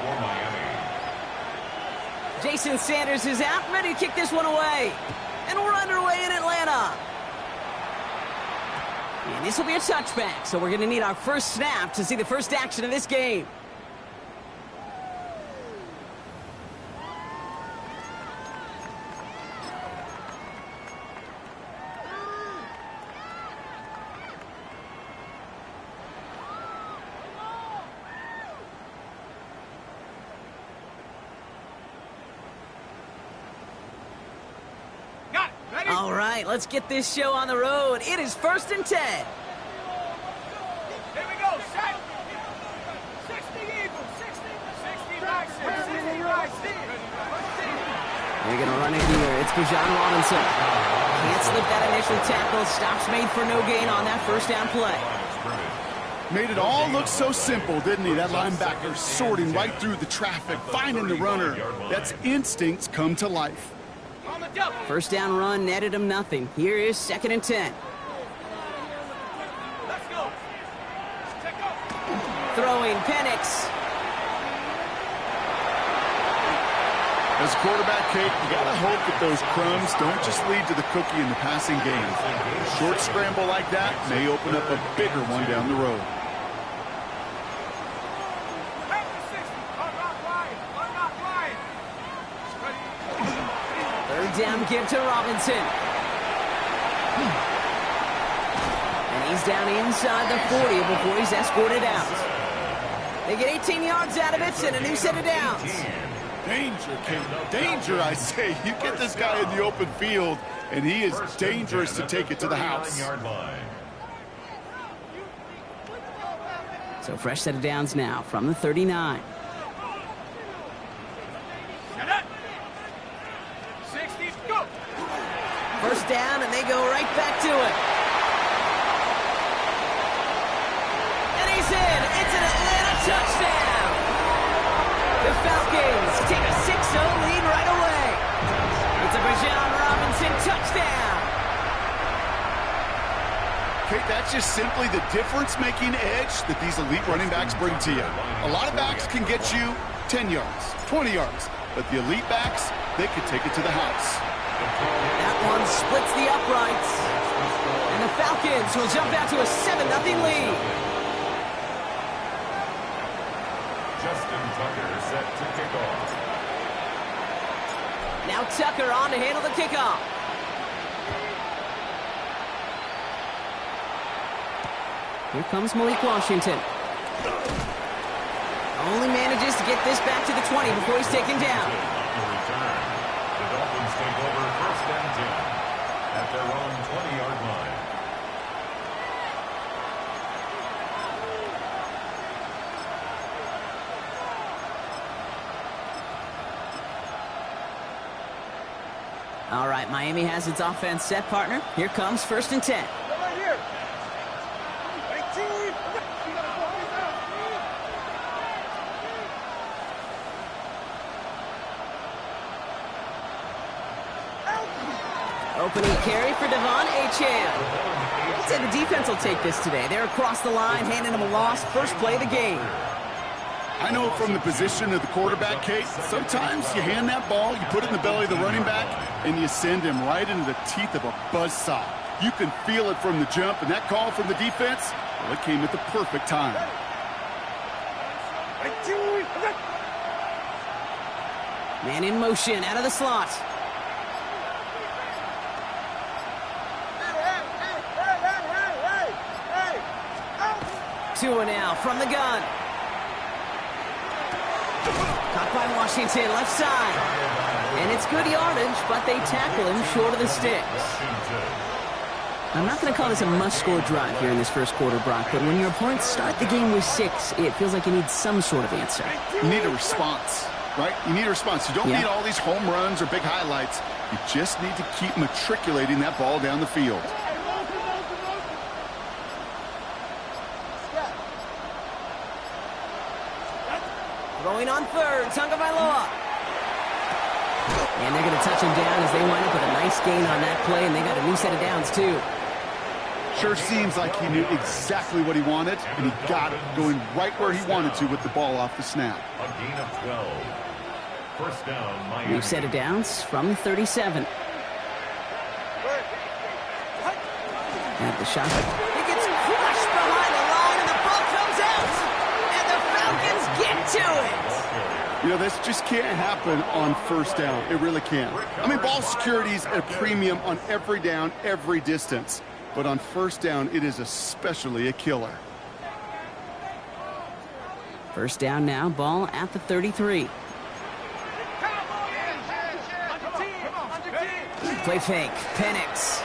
for Miami. Jason Sanders is out, ready to kick this one away. And we're underway in Atlanta. And this will be a touchback, so we're going to need our first snap to see the first action of this game. All right, let's get this show on the road. It is 1st and 10. Here we go, set. 60 Eagles, 60 right, 60 right, 60. They're going to run it here. It's Bijan Robinson. Can't slip that initial tackle. Stops made for no gain on that first down play. Made it all look so simple, didn't he? That linebacker sorting right through the traffic, finding the runner. That's instincts come to life. First down run netted him nothing. Here is 2nd and 10. Let's go. Throwing Penix. As a quarterback, Kate, you got to hope that those crumbs don't just lead to the cookie in the passing game. A short scramble like that may open up a bigger one down the road. Down give to Robinson. And he's down inside the 40 before he's escorted out. They get 18 yards out of it and a new set of downs. Danger, Kate. Danger, I say. You get this guy in the open field, and he is dangerous to take it to the house. So fresh set of downs now from the 39. First down, and they go right back to it. And he's in. It's an Atlanta touchdown. The Falcons take a 6-0 lead right away. It's a Bijan Robinson touchdown. Kate, that's just simply the difference-making edge that these elite running backs bring to you. A lot of backs can get you 10 yards, 20 yards, but the elite backs, they can take it to the house. That one splits the uprights. And the Falcons will jump out to a 7-0 lead. Justin Tucker set to kick off. Now Tucker on to handle the kickoff. Here comes Malik Washington. Only manages to get this back to the 20 before he's taken down. The Dolphins take over 1st and 10 at their own 20-yard line. All right, Miami has its offense set, partner. Here comes 1st and 10. Right here. 18. Opening carry for Devon Achane. I'd say the defense will take this today. They're across the line, handing them a loss. First play of the game. I know from the position of the quarterback, Kate, sometimes you hand that ball, you put it in the belly of the running back, and you send him right into the teeth of a buzzsaw. You can feel it from the jump, and that call from the defense, well, it came at the perfect time. Man in motion, out of the slot. Tua now from the gun. Caught by Washington, left side. And it's good yardage, but they tackle him short of the sticks. I'm not going to call this a must-score drive here in this first quarter, Brock, but when your opponents start the game with 6, it feels like you need some sort of answer. You need a response, right? You need a response. You don't need all these home runs or big highlights. You just need to keep matriculating that ball down the field. Throwing on third, Tagovailoa. And they're going to touch him down as they wind up with a nice gain on that play, and they got a new set of downs, too. Sure seems like he knew exactly what he wanted, and he got it, going right where he wanted to with the ball off the snap. A gain of 12. First down, Miami. New set of downs from the 37. At the shot. He gets crushed behind the line, and the ball comes out. And the Falcons get to it. You know, this just can't happen on first down. It really can't. I mean, ball security is at a premium on every down, every distance. But on first down, it is especially a killer. First down now, ball at the 33. Play fake, Penix.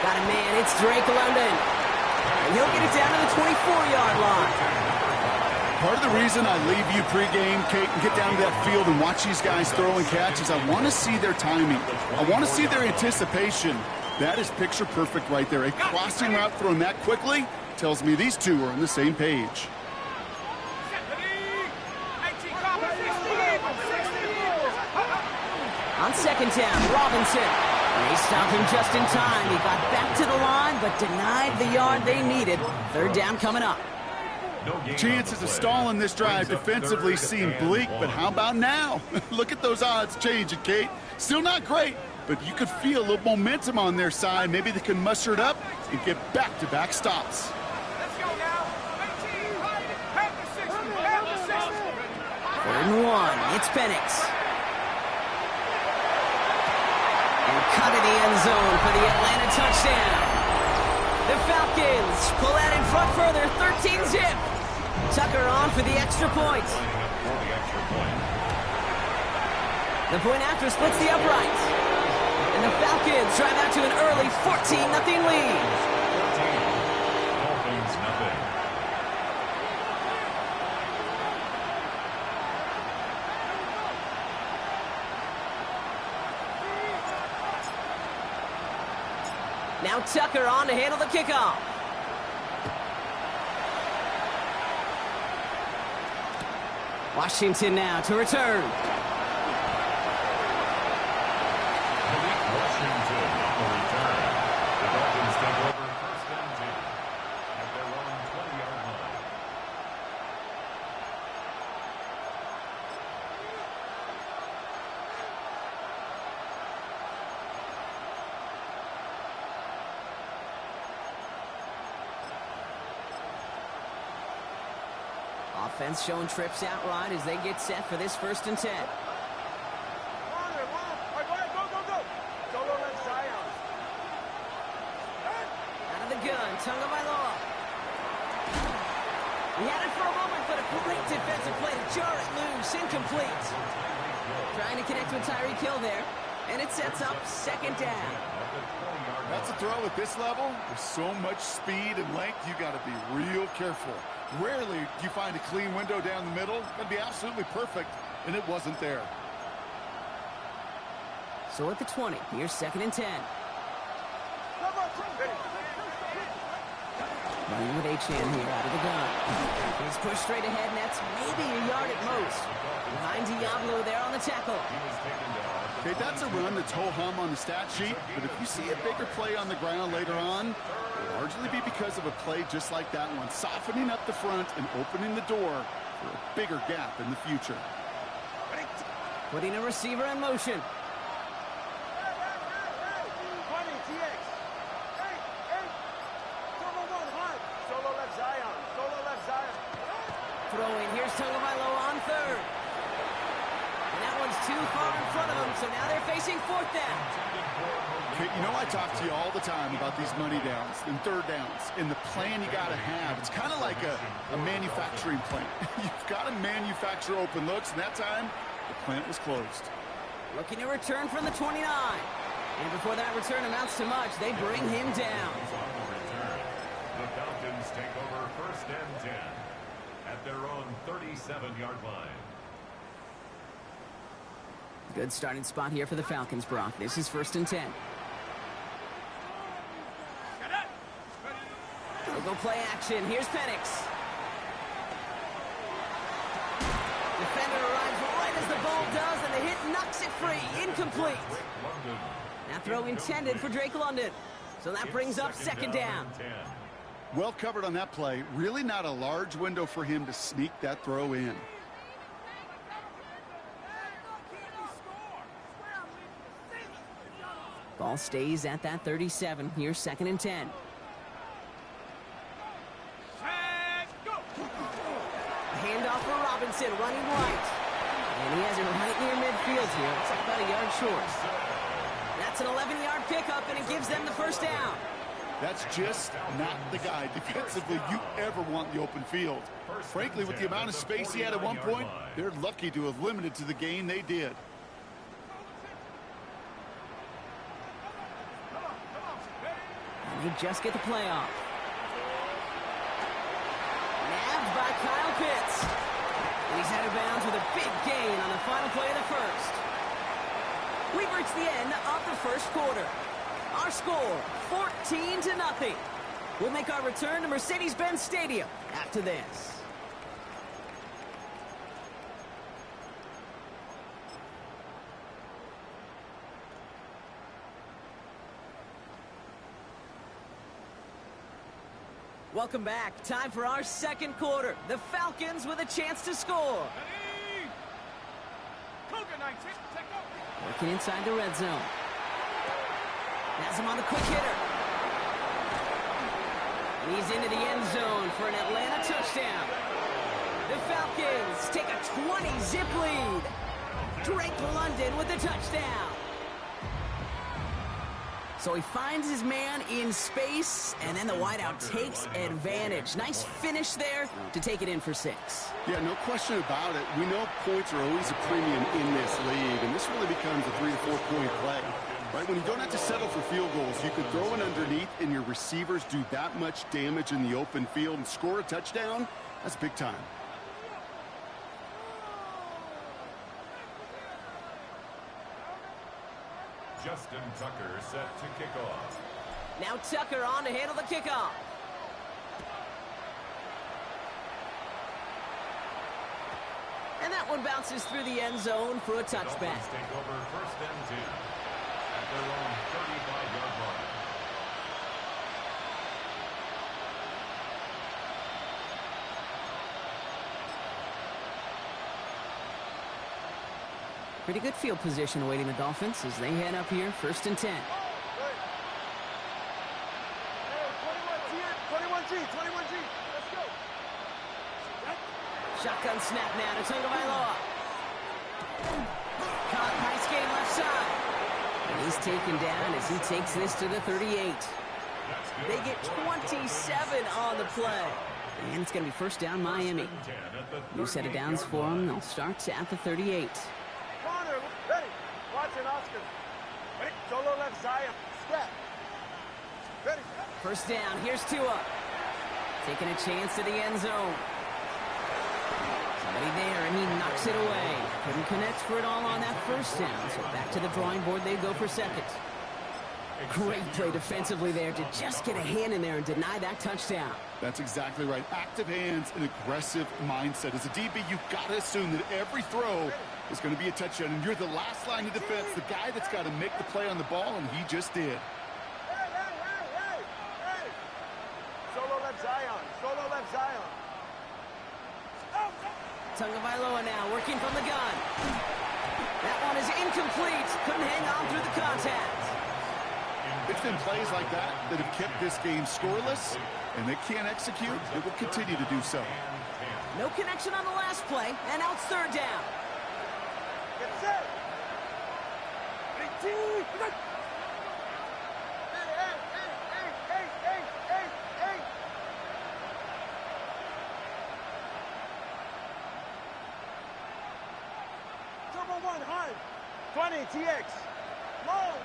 Got a man, it's Drake London. And he'll get it down to the 24-yard line. Part of the reason I leave you pregame, Kate, and get down to that field and watch these guys throw and catch is I want to see their timing. I want to see their anticipation. That is picture perfect right there. A crossing route thrown that quickly tells me these two are on the same page. On second down, Robinson. They stopped him just in time. He got back to the line, but denied the yard they needed. Third down coming up. Chances of stalling this drive defensively seem bleak, but how about now? Look at those odds changing, Kate. Still not great, but you could feel a little momentum on their side. Maybe they can muster it up and get back-to-back stops. Let's go now. 18, half the 60, half the 60. Third and one, it's Penix. And cut in the end zone for the Atlanta touchdown. The Falcons pull out in front further, 13-zip. Tucker on for the extra point. The point after splits the uprights. And the Falcons drive out to an early 14-0 lead. Dolphins, nothing. Now Tucker on to handle the kickoff. Washington now to return. Malik Washington on the return. The Dolphins take over first and 10 at their own 20-yard line. Offense showing trips out right as they get set for this first and 10. Go, go. Solo left Zion. Out of the gun, Tagovailoa. He had it for a moment, but a great defensive play to jar it loose, incomplete. Trying to connect with Tyreek Hill there, and it sets up second down. That's a throw at this level. There's so much speed and length, you got to be real careful. Rarely do you find a clean window down the middle. That'd be absolutely perfect, and it wasn't there. So at the 20, here's second and 10. Running with Achane here out of the gun. He's pushed straight ahead, and that's maybe a yard at most. Behind Diablo there on the tackle. Okay, that's a run that's ho-hum on the stat sheet, but if you see a bigger play on the ground later on, it'll largely be because of a play just like that one, softening up the front and opening the door for a bigger gap in the future. Putting a receiver in motion. Throwing, here's Tagovailoa on third. And that one's too far in front of them, so now they're facing fourth down. Okay, you know I talk to you all the time about these money downs and third downs and the plan you got to have. It's kind of like a manufacturing plant. You've got to manufacture open looks, and that time, the plant was closed. Looking to return from the 29. And before that return amounts to much, they bring him down. The Falcons take over first and 10 at their own 37-yard line. Good starting spot here for the Falcons, Brock. This is first and 10. They'll go play action. Here's Penix. Defender arrives right as the ball does, and the hit knocks it free. Incomplete. That throw intended for Drake London. So that brings up second down. Well covered on that play. Really not a large window for him to sneak that throw in. Ball stays at that 37. Here's second and 10. Handoff for Robinson, running right. And he has it right near midfield here. It's about a yard short. That's an 11-yard pickup, and it gives them the first down. That's just not the guy defensively you ever want in the open field. Frankly, with the amount of space he had at one point, they're lucky to have limited to the gain they did. And they just get the play off. Nabbed by Kyle Pitts. And he's out of bounds with a big gain on the final play of the first. We've reached the end of the first quarter. Our score, 14-0. We'll make our return to Mercedes-Benz Stadium after this. Welcome back. Time for our second quarter. The Falcons with a chance to score. Working inside the red zone. Has him on the quick hitter. And he's into the end zone for an Atlanta touchdown. The Falcons take a 20-zip lead. Drake London with the touchdown. So he finds his man in space, and then the wideout takes advantage. Nice finish there to take it in for 6. Yeah, no question about it. We know points are always a premium in this league, and this really becomes a 3 to 4 point play. Right, when you don't have to settle for field goals, you can throw it underneath, and your receivers do that much damage in the open field and score a touchdown. That's big time. Justin Tucker set to kick off. Now Tucker on to handle the kickoff. And that one bounces through the end zone for a touchback. Dolphins take over first and 10 at their own 35-yard line. Pretty good field position awaiting the Dolphins as they head up here, first and 10. 21G, let's go. Shotgun snap now to Tagovailoa. Caught nice game left side. And he's taken down as he takes this to the 38. They get 27 on the play. And it's going to be first down Miami. New set of downs for them. They'll start at the 38. Corner, ready. Watson, Oscar. Ready. Solo left side. Step. Ready. First down. Here's Tua. Taking a chance to the end zone. Somebody there, and he knocks it away. Couldn't connect for it all on that first down. So back to the drawing board they go for second. Great play defensively there to just get a hand in there and deny that touchdown. That's exactly right. Active hands and aggressive mindset. As a DB, you've got to assume that every throw is going to be a touchdown. And you're the last line of defense, the guy that's got to make the play on the ball, and he just did. Hey. Solo left Zion. Solo left Zion. Tagovailoa now working from the gun. That one is incomplete. Couldn't hang on through the contact. It's been plays like that that have kept this game scoreless, and they can't execute. It will continue to do so. No connection on the last play, and now it's third down. Get set. Hey. Turbo 1, hard. 20, TX. Long.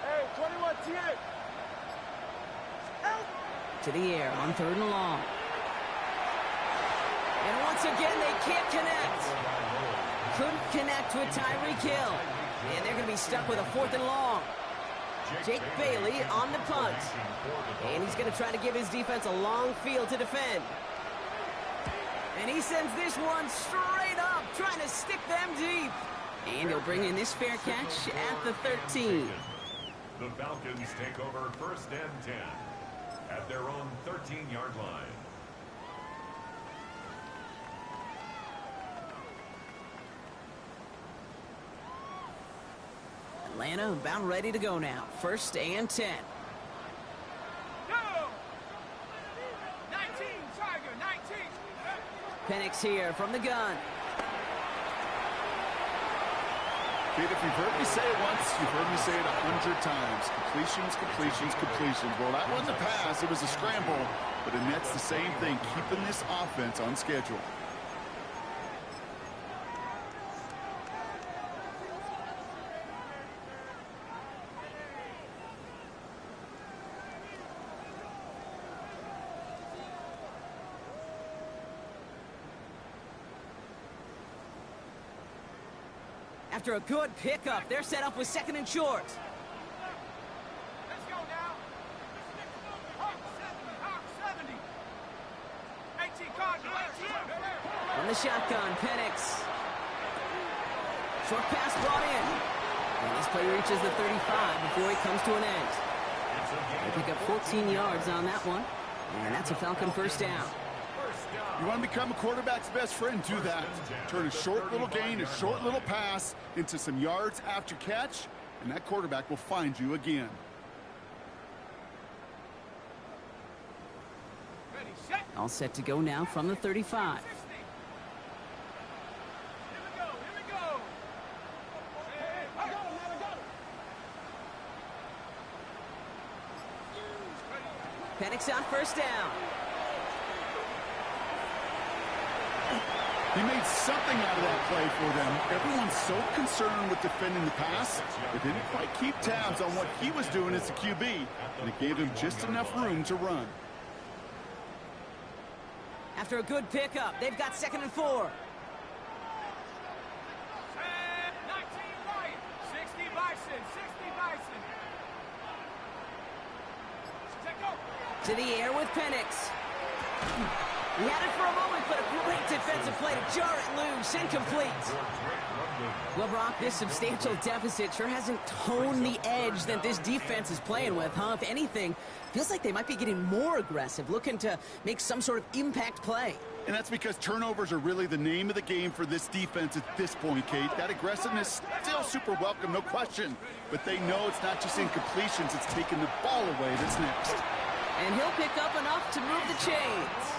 Hey, 21, TX. Help. To the air on third and long. And once again, they can't connect. Couldn't connect with Tyreek Hill. And they're going to be stuck with a fourth and long. Jake Bailey on the punt. And he's going to try to give his defense a long field to defend. And he sends this one straight up, trying to stick them deep. And he'll bring in this fair catch at the 13. The Falcons take over 1st and 10 at their own 13-yard line. Atlanta about ready to go now. 1st and 10. Go! 19, Tiger, 19. Penix here from the gun. Kid, if you've heard me say it once, you've heard me say it 100 times. Completions, completions, completions. Well, that wasn't a pass. It was a scramble. But the Nets, the same thing, keeping this offense on schedule. After a good pickup, they're set up with 2nd and short. Let's go now. Hawk 70. 18 Cardinals. From the shotgun, Penix. Short pass brought in. And this play reaches the 35 before it comes to an end. They pick up 14 yards on that one. And that's a Falcon 1st down. You want to become a quarterback's best friend, do that. Turn a short little gain, a short little pass into some yards after catch, and that quarterback will find you again. Ready, set. All set to go now from the 35. 60. Here we go, here we go. Hey, Penix on 1st down. He made something out of that play for them. Everyone's so concerned with defending the pass, they didn't quite keep tabs on what he was doing as a QB, and it gave him just enough room to run. After a good pickup, they've got 2nd and 4. 19 Lion. 60 Bison, 60 Bison. Set go. To the air with Penix. He had it for a moment, but a great defensive play to jar it loose. Incomplete. Well, Brock, this substantial deficit sure hasn't toned the edge that this defense is playing with, huh? If anything, feels like they might be getting more aggressive, looking to make some sort of impact play. And that's because turnovers are really the name of the game for this defense at this point, Kate. That aggressiveness still super welcome, no question. But they know it's not just incompletions, it's taking the ball away that's next. And he'll pick up enough to move the chains.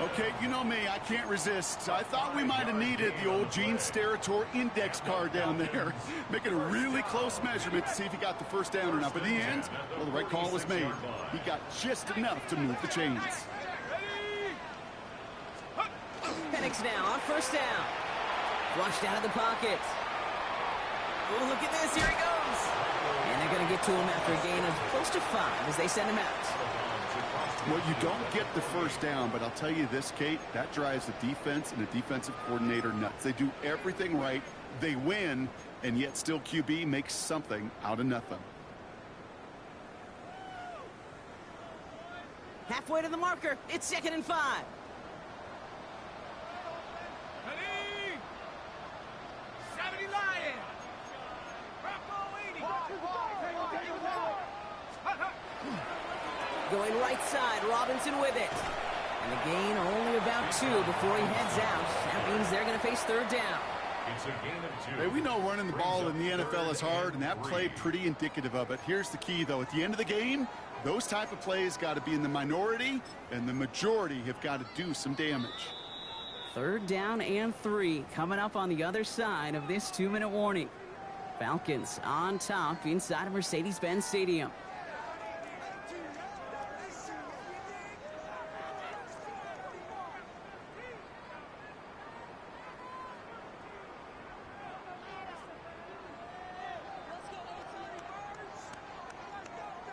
Okay, you know me, I can't resist. I thought we might have needed the old Gene Steratore index card down there. Making a really close measurement to see if he got the 1st down or not. But in the end, well, the right call was made. He got just enough to move the chains. Penix now on 1st down. Flushed out of the pocket. Oh, look at this, here he goes. And they're going to get to him after a gain of close to 5 as they send him out. Well, you don't get the 1st down, but I'll tell you this, Kate, that drives the defense and the defensive coordinator nuts. They do everything right, they win, and yet still QB makes something out of nothing. Halfway to the marker, it's 2nd and 5. Ready. 70 Lion. Bravo 80. Going right side, Robinson with it. And the gain only about 2 before he heads out. That means they're going to face 3rd down. It's a gain of 2. Hey, we know running the ball in the NFL is hard, and that play pretty indicative of it. Here's the key, though. At the end of the game, those type of plays got to be in the minority, and the majority have got to do some damage. 3rd down and 3 coming up on the other side of this 2-minute warning. Falcons on top inside of Mercedes-Benz Stadium.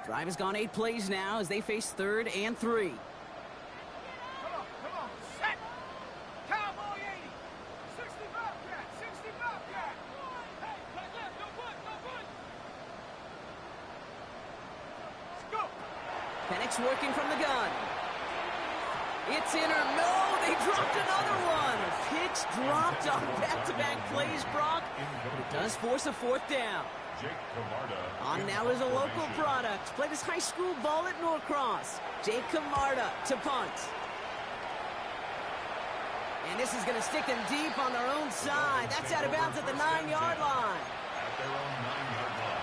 Drive has gone 8 plays now as they face 3rd and 3. Come on, set. Cowboy 80. 60 Bobcat, 60 Bobcat. Hey, right left, no good, no good. Let's go. Penix working from the gun. It's in or no, They dropped another one. Picks dropped on back-to-back plays, Brock. But it does force a fourth down. Jake Camarda. On now is a local product. Played his high school ball at Norcross. Jake Camarda to punt. And this is going to stick them deep on their own side. That's out of bounds at the 9-yard line. At their own 9-yard line.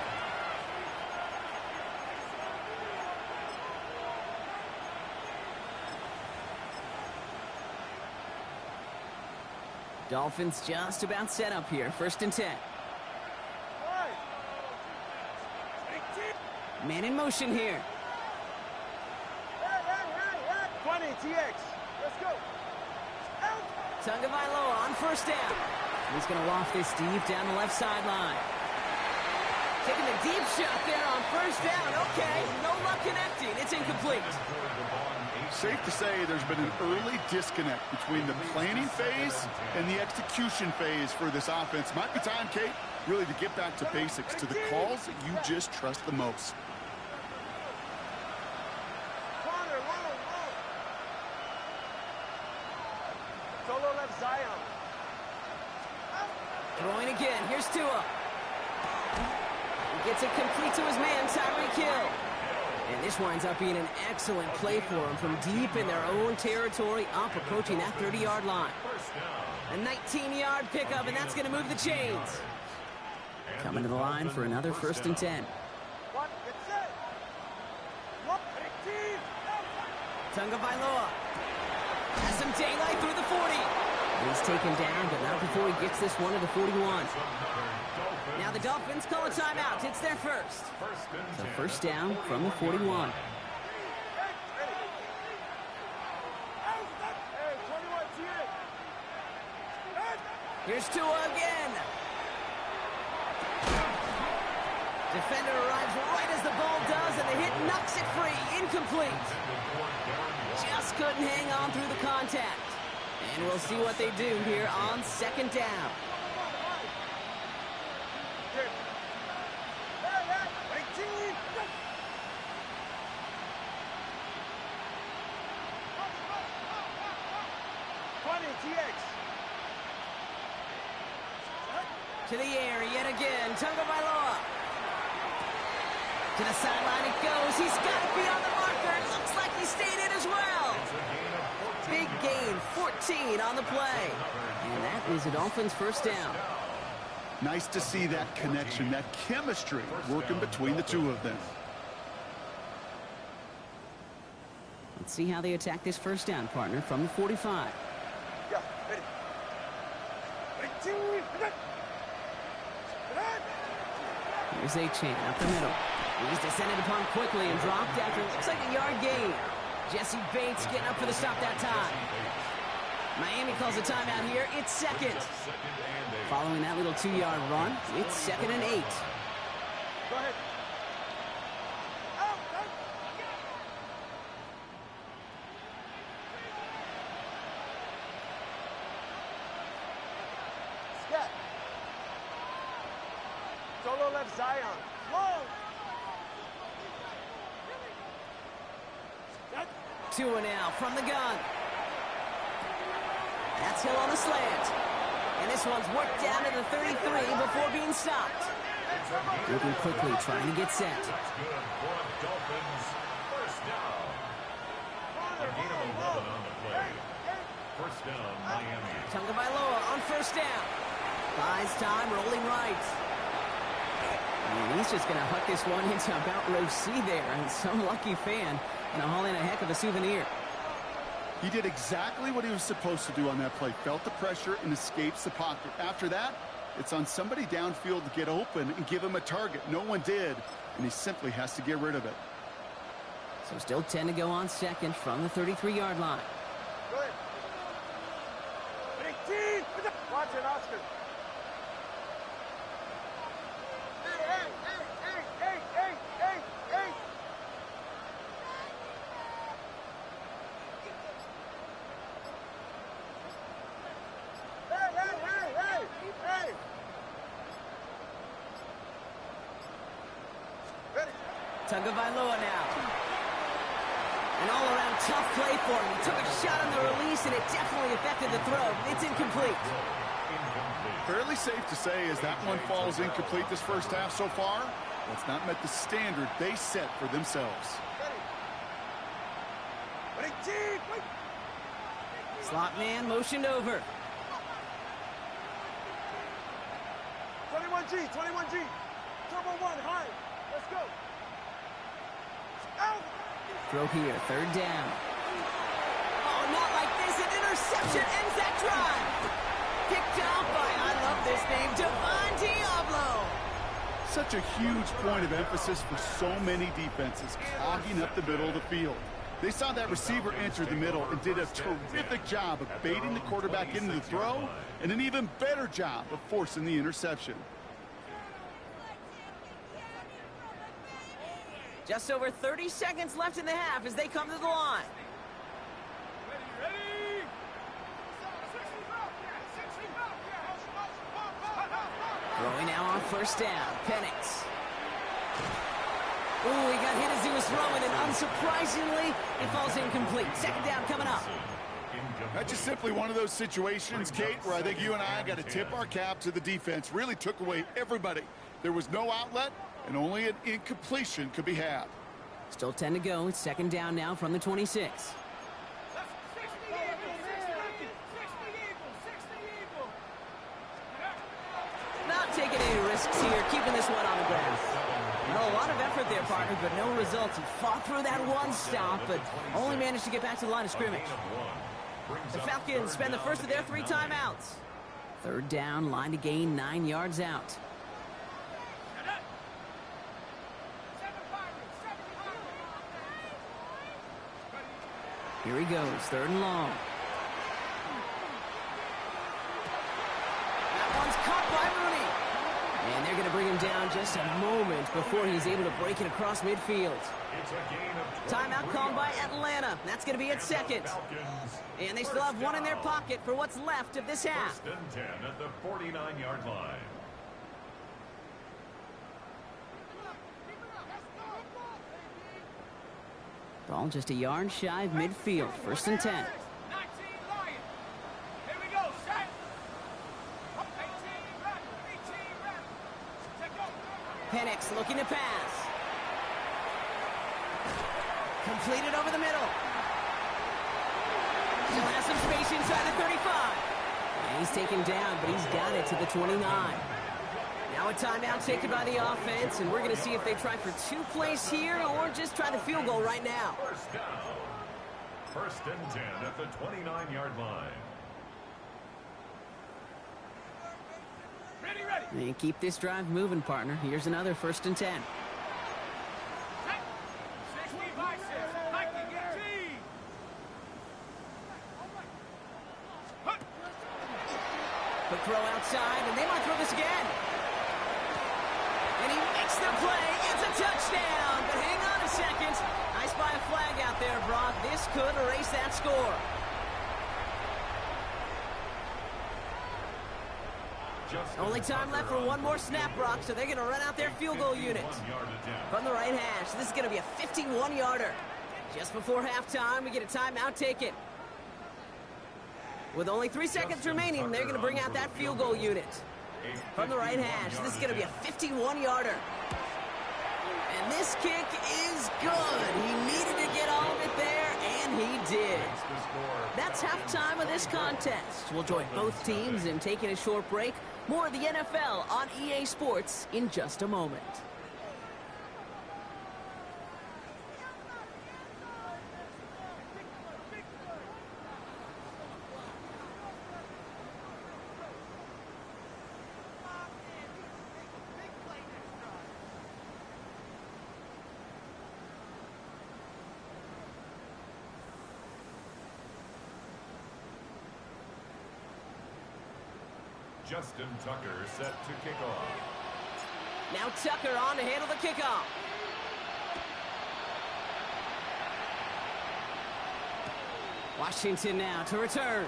Dolphins just about set up here. 1st and 10. Man in motion here. 20, TX. Let's go. Tagovailoa on 1st down. He's going to loft this deep down the left sideline. Taking the deep shot there on 1st down. Okay, no luck connecting. It's incomplete. Safe to say there's been an early disconnect between the planning phase and the execution phase for this offense. Might be time, Kate, really to get back to basics, to the calls that you just trust the most. Corner, low. Solo left Zion. Throwing again. Here's Tua. He gets it complete to his man, Tyreek Hill. And this winds up being an excellent play for him from deep in their own territory, up approaching that 30-yard line. A 19-yard pickup, and that's going to move the chains. Coming to the line for another 1st and 10. One, get set. Look, 18. Tagovailoa has some daylight through the 40. He's taken down, but not before he gets this one to the 41. Now the Dolphins call a timeout. It's their first. So 1st down from the 41. Hey, 21, TX. Here's Tua again. Defender arrives right as the ball does, and the hit knocks it free. Incomplete. Just couldn't hang on through the contact. And we'll see what they do here on 2nd down. Hey, 18. 20, TX. To the air yet again. Tagovailoa. To the sideline it goes. He's got it beyond the marker. Looks like he stayed in as well. Big gain, 14 on the play. And that is the Dolphins' 1st down. Nice to see that connection, that chemistry working between the two of them. Let's see how they attack this 1st down, partner, from the 45. Yeah, ready. 18. Here's Achane up the middle. He's descended upon quickly and dropped after it looks like a yard gain. Jesse Bates getting up for the stop that time. Miami calls a timeout here. It's 2nd. Following that little 2-yard run, it's 2nd and 8. Go ahead. Scat. Solo left Zion. Low. Tua now from the gun. That's Hill on the slant. And this one's worked down to the 33 before being stopped. Moving quickly, trying to get set. That's good for the Dolphins. 1st down. A gain of 11 on the play. 1st down, Miami. Tagovailoa on 1st down. Buys time, rolling right. And he's just going to huck this one into about row C there. And some lucky fan going to haul in a heck of a souvenir. He did exactly what he was supposed to do on that play. Felt the pressure and escapes the pocket. After that, it's on somebody downfield to get open and give him a target. No one did, and he simply has to get rid of it. So still 10 to go on 2nd from the 33-yard line. Go ahead. 18. Watch it, Oscar. Hey. Hey. Ready. Tagovailoa now. An all-around tough play for him. He took a shot on the release and it definitely affected the throw. It's incomplete. Fairly safe to say as that one falls incomplete this first half so far, that's not met the standard they set for themselves. Slot man motioned over. 21G, 21G. Turbo 1, high. Let's go. Out. Throw here, third down. Oh, not like this. An interception ends that drive. Picked off by, I love this name, Devon Diablo. Such a huge point of emphasis for so many defenses, clogging up the middle of the field. They saw that receiver enter the middle and did a terrific job of baiting the quarterback into the throw, and an even better job of forcing the interception. Just over 30 seconds left in the half as they come to the line. Ready? 60 Throwing now on first down. Penix. Ooh, he got hit as he was throwing, and unsurprisingly, it falls incomplete. Second down coming up. That's just simply one of those situations, Kate, where I think you and I got to tip our cap to the defense. Really took away everybody. There was no outlet, and only an incompletion could be had. Still 10 to go. It's second down now from the 26. Not taking any risks here, keeping this one on the ground. Well, a lot of effort there, partner, but no results. He fought through that one stop, but only managed to get back to the line of scrimmage. The Falcons spend the first of their 3 timeouts. Third down, line to gain 9 yards out. Here he goes, third and long. That one's caught by Rooney. And they're going to bring him down just a moment before he's able to break it across midfield. Timeout called by Atlanta. That's going to be at second. And they still have one in their pocket for what's left of this half. First and 10 at the 49-yard line. Ball just a yard shy of midfield. First and 10. 19 Lions. Here we go. Set. 18 rep. 18 rep. Take go. Penix looking to pass. Completed over the middle. Still has some space inside the 35. And he's taken down, but he's got it to the 29. Now a timeout taken by the offense, and we're going to see if they try for 2 plays here or just try the field goal right now. First down. First and 10 at the 29-yard line. Ready, ready. And keep this drive moving, partner. Here's another first and 10. 60 by 6. Like to get G. Quick throw outside, and they might throw this again. And he makes the play. It's a touchdown. But hang on a second. I spy a flag out there, Brock. This could erase that score. Only time left for one more snap, Brock, so they're going to run out their field goal unit. From the right hash, this is going to be a 51-yarder. Just before halftime, we get a timeout taken. With only 3 seconds remaining, they're going to bring out that field goal unit. From the right hash, this is going to be a 51-yarder. And this kick is good. He needed to get all of it there, and he did. That's halftime of this contest. We'll join both teams in taking a short break. More of the NFL on EA Sports in just a moment. Justin Tucker set to kick off. Now Tucker on to handle the kickoff. Washington now to return.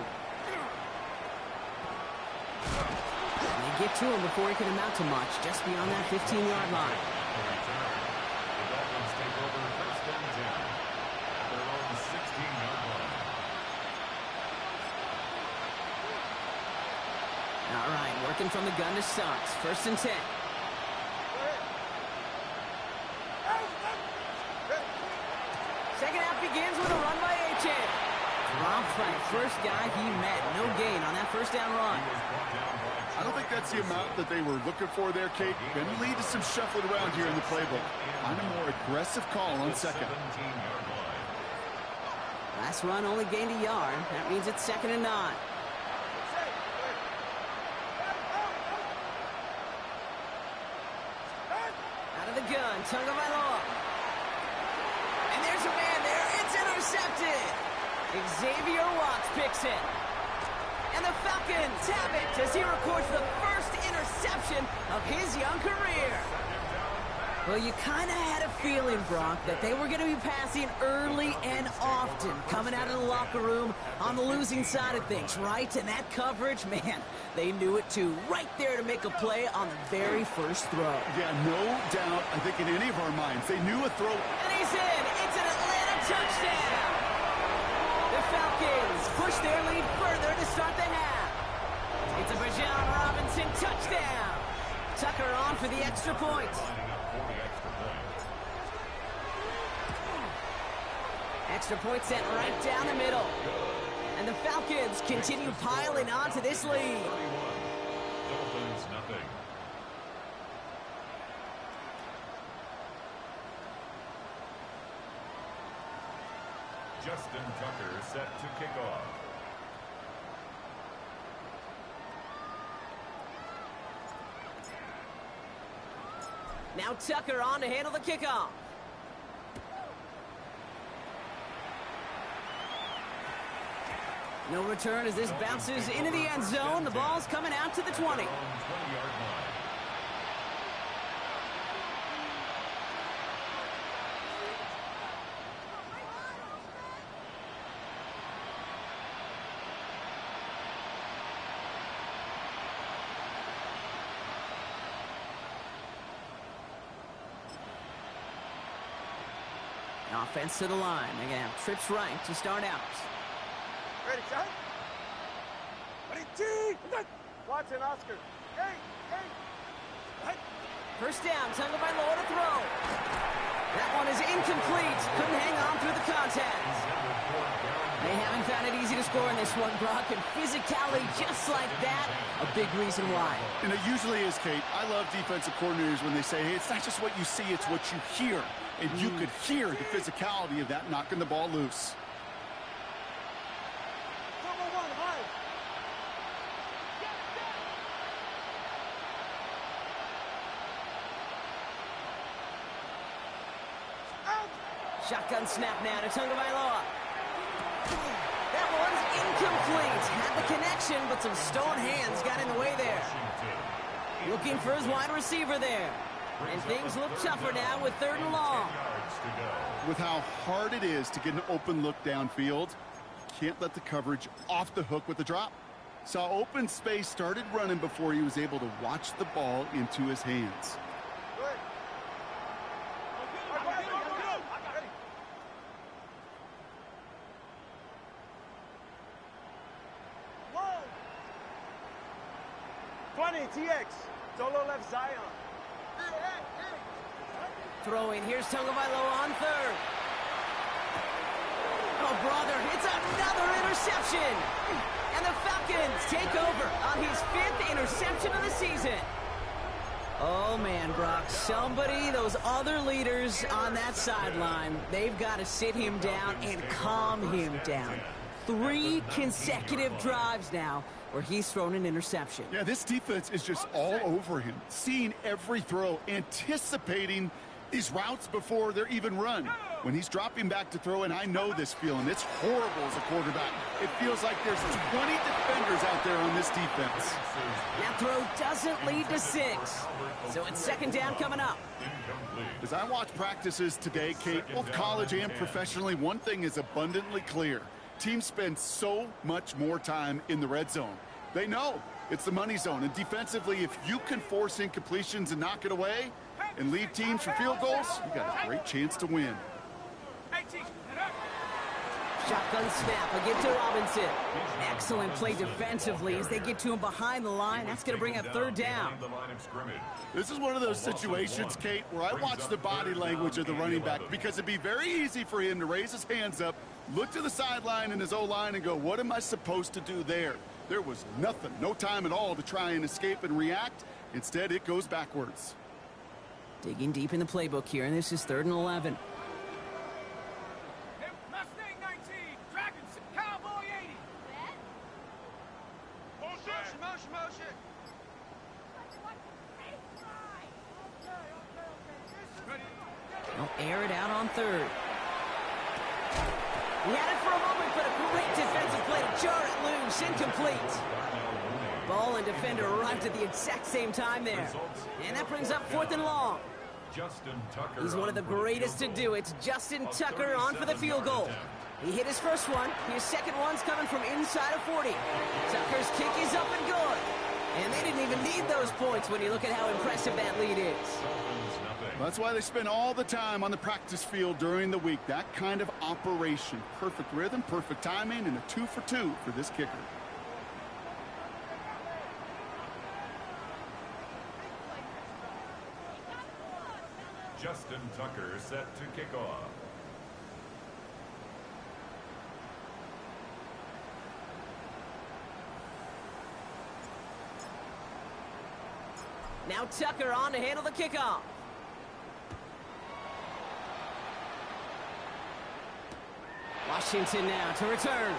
And they get to him before he can amount to much, just beyond that 15-yard line. The Dolphins take over first and 10 at their own 16-yard line. All right, working from the gun to start. 1st and 10. Second half begins with a run by Achane. Dropped by the first guy he met. No gain on that first down run. I don't think that's the amount that they were looking for there, Kate. Going to lead to some shuffling around here in the playbook. Find a more aggressive call on second. Last run only gained a yard. That means it's 2nd and 9. Out of the gun, Tagovailoa. And there's a man there. It's intercepted. Xavier Watts picks it. And the Falcons have it as he records the first interception of his young career. Well, you kind of had a feeling, Brock, that they were going to be passing early and often, coming out of the locker room on the losing side of things, right? And that coverage, man, they knew it too. Right there to make a play on the very first throw. Yeah, no doubt. I think in any of our minds, they knew a throw. And he's in. It's an Atlanta touchdown. The Falcons push their lead further to start the half. It's a Bijan Robinson touchdown. Tucker on for the extra point. Extra point sent right down the middle. And the Falcons continue piling on to this lead. Dolphins nothing. Justin Tucker set to kick off. Now Tucker on to handle the kickoff. No return as this bounces into the end zone. The ball's coming out to the 20. 20-yard line. Offense to the line. They're going to have trips right to start out. Ready, son? Ready, T! Watson, Oscar. Hey, hey! First down, Tagovailoa to throw. That one is incomplete. Couldn't hang on through the contact. They haven't found it easy to score in this one, Brock, and physicality just like that, a big reason why. And it usually is, Kate. I love defensive coordinators when they say, hey, it's not just what you see, it's what you hear. And you could hear the physicality of that knocking the ball loose. Shotgun snap now to Tagovailoa. That one's incomplete. Had the connection, but some stone hands got in the way there. Looking for his wide receiver there. And things look tougher now with 3rd and long. With how hard it is to get an open look downfield, can't let the coverage off the hook with the drop. Saw open space, started running before he was able to watch the ball into his hands. TX, solo left Zion. Throwing, here's Tagovailoa on 3rd. Oh, brother, it's another interception. And the Falcons take over on his 5th interception of the season. Oh, man, Brock, somebody, those other leaders on that sideline, they've got to sit him down and calm him down. 3 consecutive drives now where he's thrown an interception. Yeah, this defense is just all over him, seeing every throw, anticipating these routes before they're even run. When he's dropping back to throw, and I know this feeling, it's horrible as a quarterback. It feels like there's 20 defenders out there on this defense. That throw doesn't lead to 6. So it's 2nd down coming up. As I watch practices today, Kate, both college and professionally, one thing is abundantly clear. Teams spend so much more time in the red zone. They know it's the money zone. And defensively, if you can force incompletions and knock it away and lead teams for field goals, you got a great chance to win. Shotgun snap. I'll get to Robinson. Excellent play defensively as they get to him behind the line. That's going to bring up third down. This is one of those situations, Kate, where I watch the body language of the running back because it'd be very easy for him to raise his hands up, look to the sideline in his O-line and go, what am I supposed to do there? There was nothing, no time at all to try and escape and react. Instead, it goes backwards. Digging deep in the playbook here, and this is 3rd and 11. Hey, Mustang 19, Dragons, Cowboy 80. Motion, motion, motion. Ready. They'll air it out on 3rd. He had it for a moment, but a great defensive play to jar it loose. Incomplete. Ball and defender arrived at the exact same time there. And that brings up 4th and long. Justin Tucker. He's one of the greatest to do. It's Justin Tucker on for the field goal. He hit his first one. His second one's coming from inside of 40. Tucker's kick is up and good. And they didn't even need those points when you look at how impressive that lead is. That's why they spend all the time on the practice field during the week. That kind of operation. Perfect rhythm, perfect timing, and a 2 for 2 for this kicker. Justin Tucker set to kick off. Now Tucker on to handle the kickoff. Washington now to return.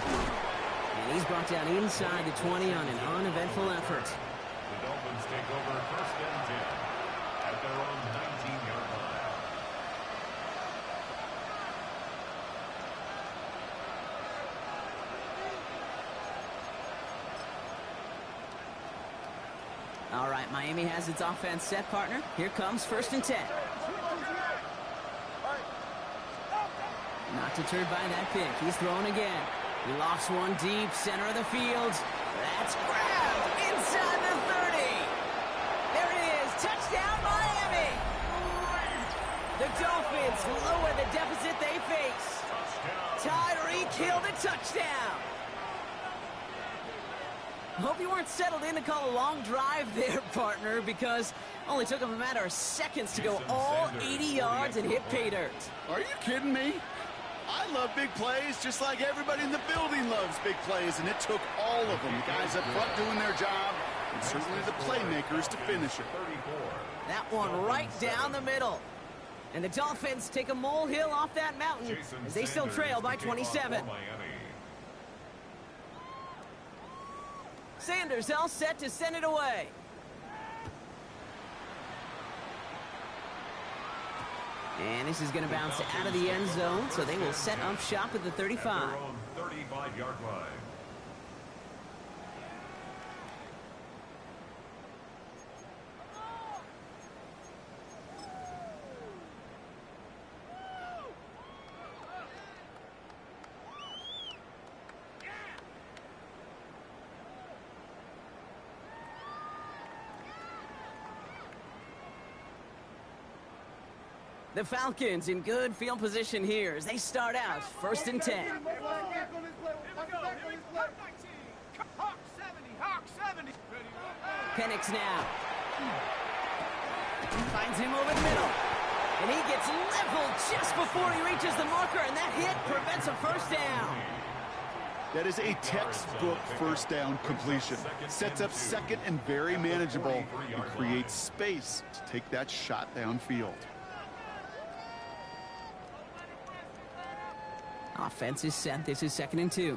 And he's brought down inside the 20 on an uneventful effort. The Dolphins take over 1st and 10 at their own 19-yard line. All right, Miami has its offense set, partner. Here comes 1st and 10. Not deterred by that pick. He's throwing again. He lofts one deep, center of the field. That's grabbed inside the 30. There it is. Touchdown, Miami. The Dolphins lower the deficit they face. Tyreek Hill the touchdown. Hope you weren't settled in to call a long drive there, partner, because only took him a matter of seconds to go all 80 yards and hit pay dirt. Are you kidding me? I love big plays just like everybody in the building loves big plays, and it took all of them. The guys up front doing their job, and certainly the playmakers to finish it. That one right down the middle. And the Dolphins take a molehill off that mountain as they still trail by 27. Sanders all set to send it away. And this is going to bounce out of the end zone, so they will set up shop at the 35. 35-yard line. The Falcons in good field position here as they start out 1st and 10. Hawk 70, Hawk 70. Penix now. He finds him over the middle. And he gets leveled just before he reaches the marker, and that hit prevents a 1st down. That is a textbook 1st down completion. Sets up 2nd and very manageable and creates space to take that shot downfield. Offense is set. This is 2nd and 2.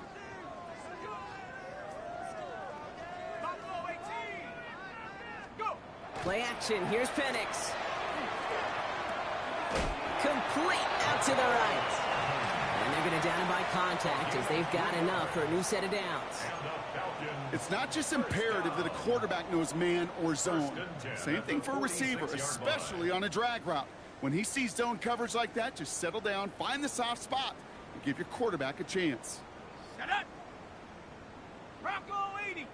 Play action. Here's Penix. Complete out to the right. And they're going to down him by contact as they've got enough for a new set of downs. It's not just imperative that a quarterback knows man or zone. Same thing for a receiver, especially on a drag route. When he sees zone coverage like that, just settle down, find the soft spot, and give your quarterback a chance. Set up. Bronco 80.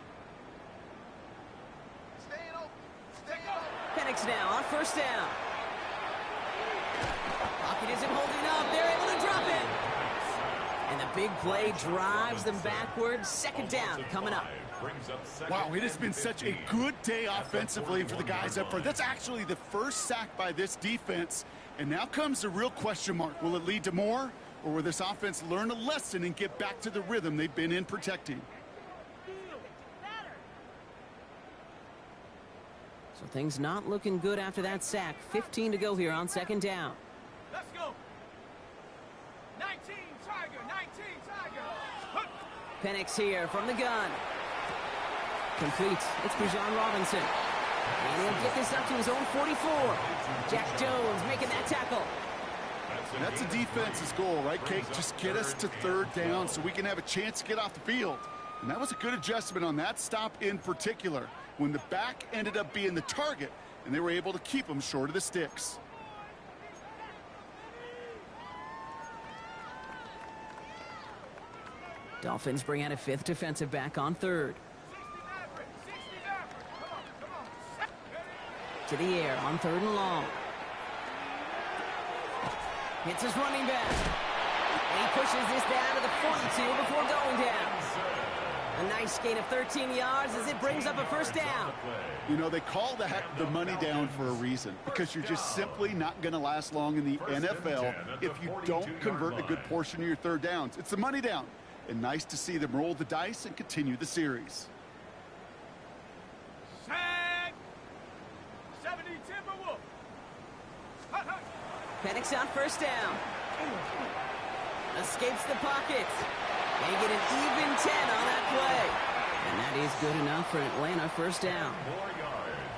Stay open. Stay open. Penix now on 1st down. Pocket isn't holding up. They're able to drop it. big play drives them backwards. Second down coming up. Wow, it has been such a good day offensively for the guys up front. That's actually the first sack by this defense. And now comes the real question mark. Will it lead to more? Or will this offense learn a lesson and get back to the rhythm they've been in protecting? So things not looking good after that sack. 15 to go here on second down. Let's go. 19 Tiger, 19 Tiger. Penix here from the gun. Complete. It's Bijan Robinson. And he'll get this up to his own 44. Jack Jones making that tackle. That's the defense's goal, right, Kate? Just get us to third down so we can have a chance to get off the field. And that was a good adjustment on that stop in particular, when the back ended up being the target, and they were able to keep him short of the sticks. Dolphins bring out a fifth defensive back on third. 60 Maverick. Come on. To the air on third and long. Hits his running back. And he pushes this down to the 42 before going down. A nice gain of 13 yards as it brings up a first down. You know, they call that the money down for a reason, because you're just simply not going to last long in the NFL if you don't convert a good portion of your third downs. It's the money down. And nice to see them roll the dice and continue the series. Sack. 70 Timberwolf. Penix on first down. Escapes the pocket. They get an even 10 on that play. And that is good enough for Atlanta first down.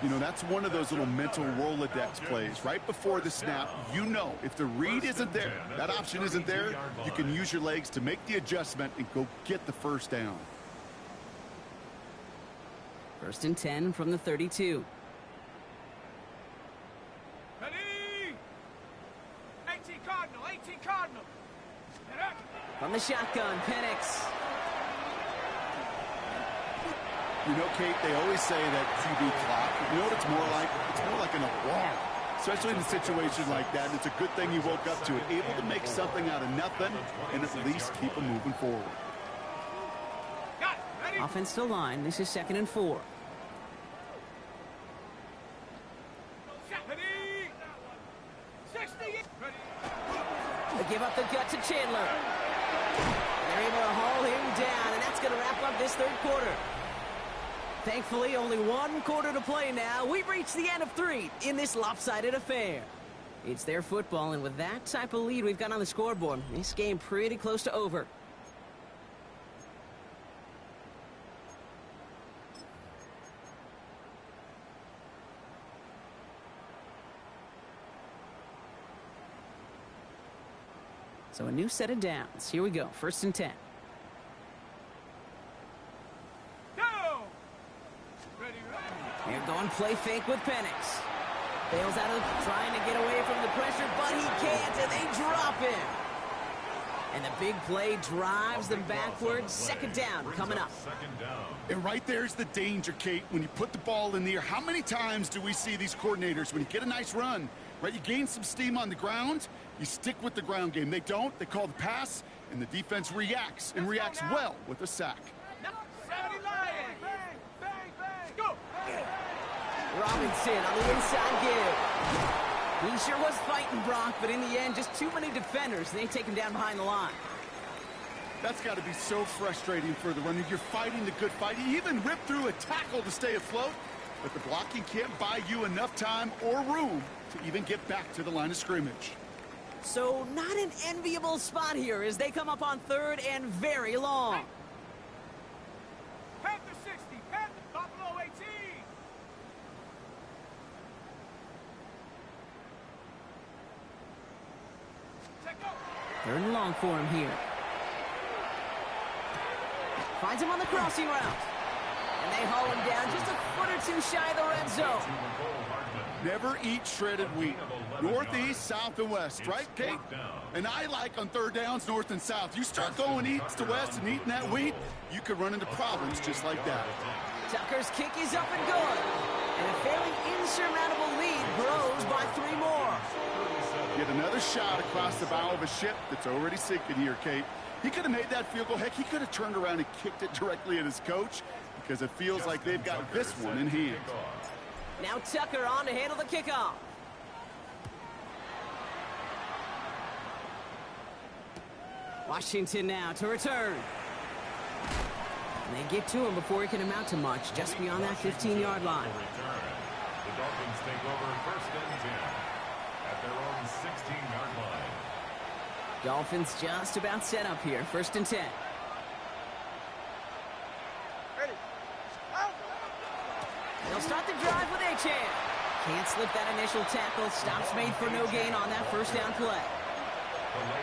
You know, that's one of those little mental Rolodex plays. Right before the snap, you know if the read isn't there, that option isn't there, you can use your legs to make the adjustment and go get the first down. First and 10 from the 32. Ready? 18 Cardinal, 18 Cardinal. From the shotgun, Penix. You know, Kate, they always say that QB clock. You know what it's more like? It's more like an alarm, especially in a situation like that. And it's a good thing you woke up to it, able to make something out of nothing and at least keep them moving forward. Got it. Ready? Offense to line. This is second and 4. Ready? 60. Ready? They give up the gut to Chandler. They're able to haul him down, and that's going to wrap up this third quarter. Thankfully, only one quarter to play now. We've reached the end of 3 in this lopsided affair. It's their football, and with that type of lead we've got on the scoreboard, this game pretty close to over. So a new set of downs. Here we go. First and 10. Go! Ready, ready. They're going play fake with Penix. Bails out of trying to get away from the pressure, but he can't, and they drop him. And the big play drives them backwards. Second down coming up. And right there's the danger, Kate, when you put the ball in the air. How many times do we see these coordinators, when you get a nice run, right, you gain some steam on the ground, you stick with the ground game. They don't, they call the pass, and the defense reacts, and reacts well with a sack. 70 Lions. Bang, bang, bang. Go! Robinson on the inside give. He sure was fighting Brock, but in the end, just too many defenders, and they take him down behind the line. That's got to be so frustrating for the runner. You're fighting the good fight. You even rip through a tackle to stay afloat, but the blocking can't buy you enough time or room to even get back to the line of scrimmage. So not an enviable spot here as they come up on third and very long. Panther 60, Panther, Buffalo 18. Check go. Third and long for him here. Finds him on the crossing route. And they haul him down just a foot or two shy of the red zone. Never eat shredded wheat. Northeast, south, and west, right, Kate? And I like on third downs, north and south. You start going east to west and eating that wheat, you could run into problems just like that. Tucker's kick is up and good. And a fairly insurmountable lead grows by 3 more. Get another shot across the bow of a ship that's already sinking here, Kate. He could have made that field goal. Heck, he could have turned around and kicked it directly at his coach because it feels like they've got this one in hand. Now Tucker on to handle the kickoff. Washington now to return. And they get to him before he can amount to much, just beyond that 15-yard line. The Dolphins take over first and 10 at their own 16-yard line. Dolphins just about set up here, first and 10. Ready. Out. They'll start the drive with Achane. Can't slip that initial tackle. Stops made for no gain on that first down play.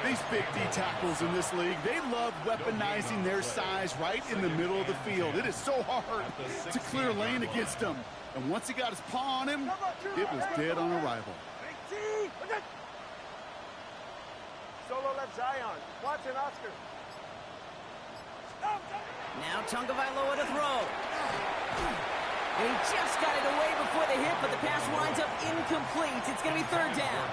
These big D tackles in this league, they love weaponizing their size right in the middle of the field. It is so hard to clear lane against them. And once he got his paw on him, it was dead on arrival. Solo left Zion. Watson, Oscar. Now Tagovailoa to throw. And he just got it away before the hit, but the pass winds up incomplete. It's going to be third down.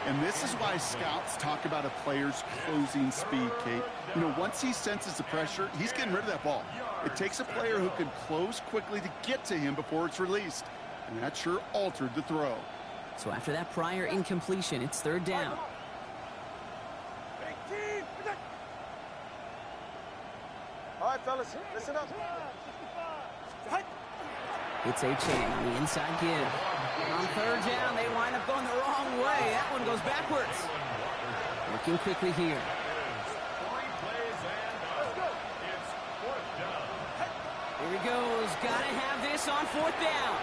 And this is why scouts talk about a player's closing speed, Kate. You know, once he senses the pressure, he's getting rid of that ball. It takes a player who can close quickly to get to him before it's released. And that sure altered the throw. So after that prior incompletion, it's third down. All right, fellas, listen up. It's Achane on the inside give. On third down, they wind up going the wrong way. That one goes backwards. Looking quickly here. Here he goes. Got to have this on fourth down.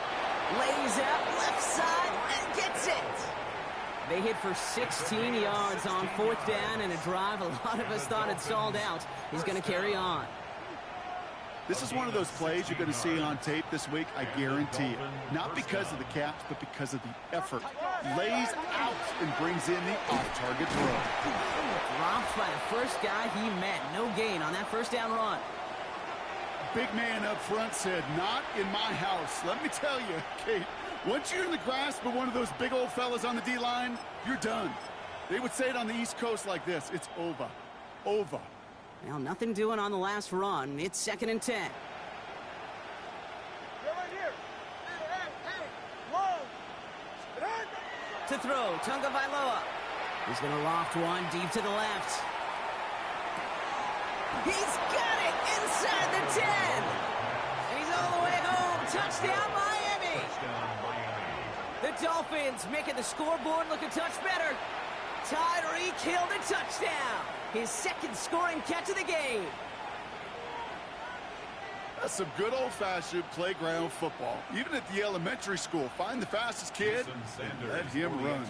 Lays out left side and gets it. They hit for 16 yards on fourth down and a drive a lot of us thought had stalled out. He's going to carry on. This is one of those plays you're going to see on tape this week, I guarantee it. Not because of the caps, but because of the effort. Lays out and brings in the off-target throw. Dropped by the first guy he met. No gain on that first down run. Big man up front said, not in my house. Let me tell you, Kate, once you're in the grasp of one of those big old fellas on the D-line, you're done. They would say it on the East Coast like this. It's over. Over. Well, nothing doing on the last run. It's second and 10. You're right here. Hey, long. To throw, Tagovailoa. He's going to loft one deep to the left. He's got it inside the 10. And he's all the way home. Touchdown, Miami. The Dolphins making the scoreboard look a touch better. Tyreek Hill to touchdown. His second scoring catch of the game. That's some good old-fashioned playground football. Even at the elementary school, find the fastest kid and let him run.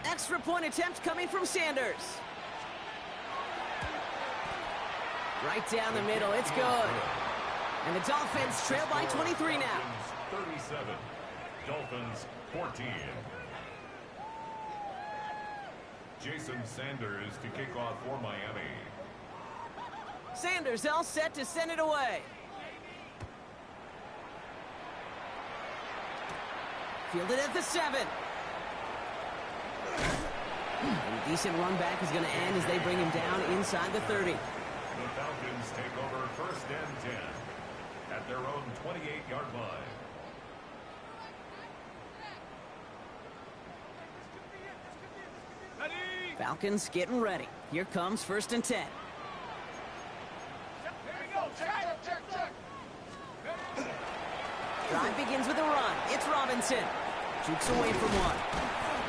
Extra point attempt coming from Sanders. Right down the middle, it's good. And the Dolphins trail by 23 now. 37, Dolphins 14. Jason Sanders to kick off for Miami. Sanders all set to send it away. Fielded at the 7. And a decent run back is going to end as they bring him down inside the 30. The Falcons take over first and 10 at their own 28-yard line. Falcons getting ready. Here comes first and 10. Here we go. Check. Drive begins with a run. It's Robinson. Jukes away from one.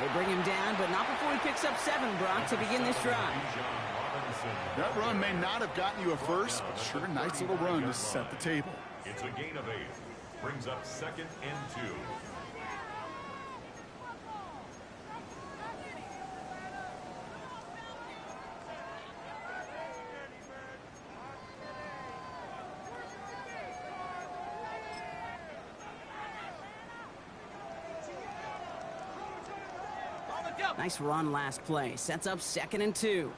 They bring him down, but not before he picks up 7, Brock, to begin this drive. That run may not have gotten you a first, but sure a nice little run to set the table. It's a gain of 8. Brings up second and 2. Nice run last play. Sets up second and 2.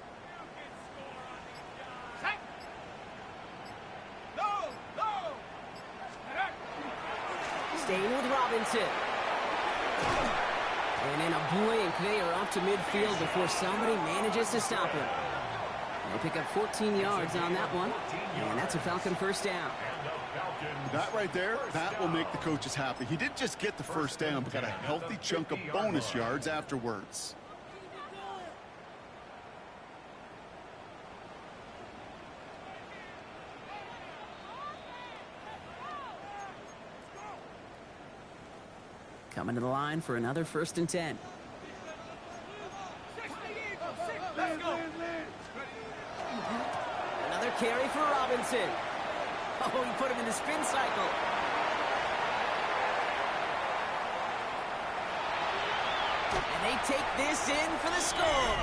Staying with Robinson. And in a blink, they are up to midfield before somebody manages to stop him. They'll pick up 14 yards on that one, and that's a Falcon first down. That right there, that will make the coaches happy. He didn't just get the first down, but got a healthy chunk of bonus yards afterwards. Coming to the line for another 1st and 10. Another carry for Robinson. Oh, he put him in the spin cycle. And they take this in for the score.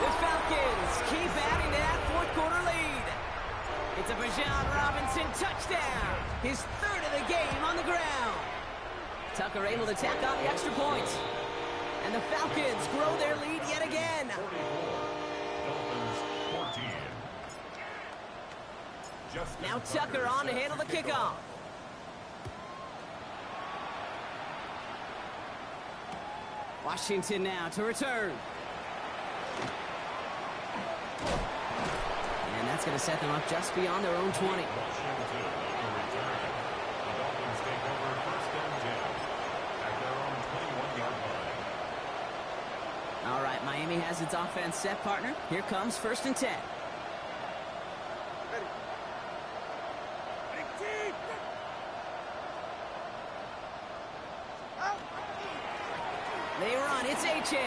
The Falcons keep adding to that fourth quarter lead. It's a Bijan Robinson touchdown. His 3rd of the game on the ground. Tucker able to tack on the extra point. And the Falcons grow their lead yet again. 44. Dolphins 14. Now Tucker on to handle the kickoff. Washington now to return. And that's going to set them up just beyond their own 20. Washington on the return. The Dolphins take over 1st and 10 at their own 21-yard line. All right, Miami has its offense set, partner. Here comes 1st and 10. They run. It's Achane.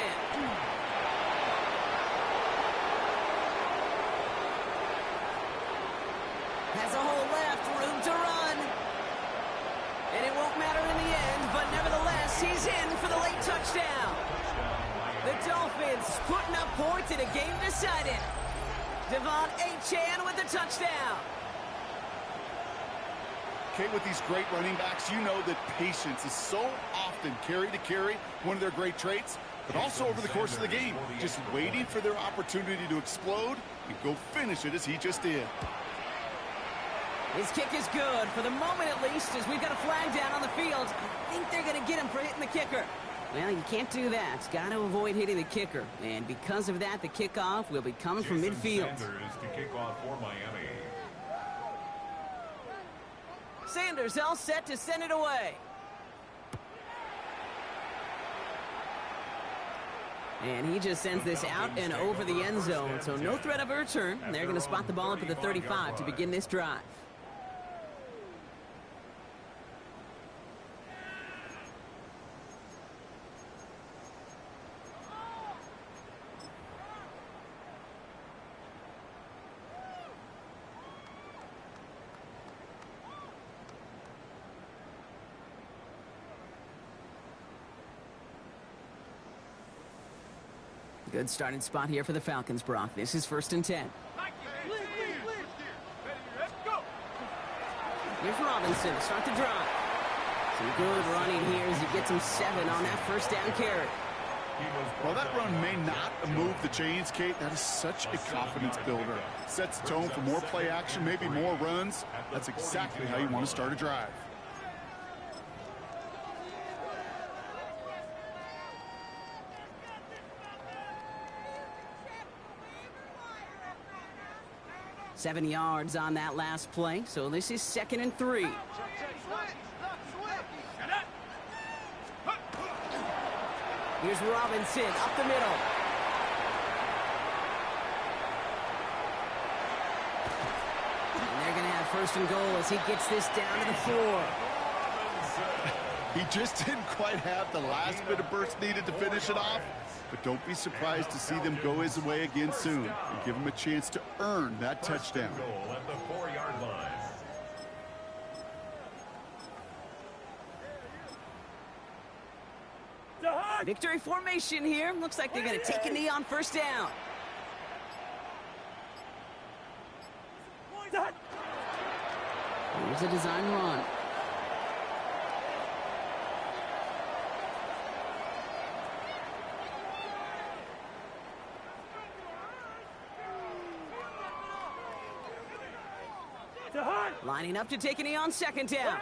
Has a hole left, room to run. And it won't matter in the end, but nevertheless, he's in for the late touchdown. The Dolphins putting up points in a game decided. Devon Achane with the touchdown. Okay, with these great running backs, you know that patience is so often carry to carry, one of their great traits, but also over the course of the game, just waiting for their opportunity to explode and go finish it as he just did. His kick is good, for the moment at least, as we've got a flag down on the field. I think they're going to get him for hitting the kicker. Well, you can't do that. Got to avoid hitting the kicker. And because of that, the kickoff will be coming from midfield. Sanders to kick off for Miami. Sanders all set to send it away. And he just sends this out and over the end zone, so no threat of a return. They're going to spot the ball up at the 35 to begin this drive. Good starting spot here for the Falcons, Brock. This is 1st and 10. Here's Robinson to start the drive. Some good running here as he gets him 7 on that 1st down carry. While that run may not move the chains, Kate, that is such a confidence builder. Sets the tone for more play action, maybe more runs. That's exactly how you want to start a drive. Seven yards on that last play, so this is 2nd and 3. Here's Robinson up the middle. And they're going to have 1st and goal as he gets this down to the 4. He just didn't quite have the last bit of burst needed to finish it off. But don't be surprised to see them go his way again soon and give him a chance to earn that touchdown. Goal at the 4-yard line. Victory formation here. Looks like they're going to take a knee on 1st down. Here's a design run. Lining up to take a knee on 2nd down.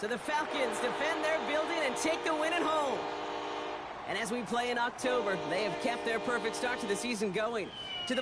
So the Falcons defend their building and take the win at home. And as we play in October, they have kept their perfect start to the season going to the point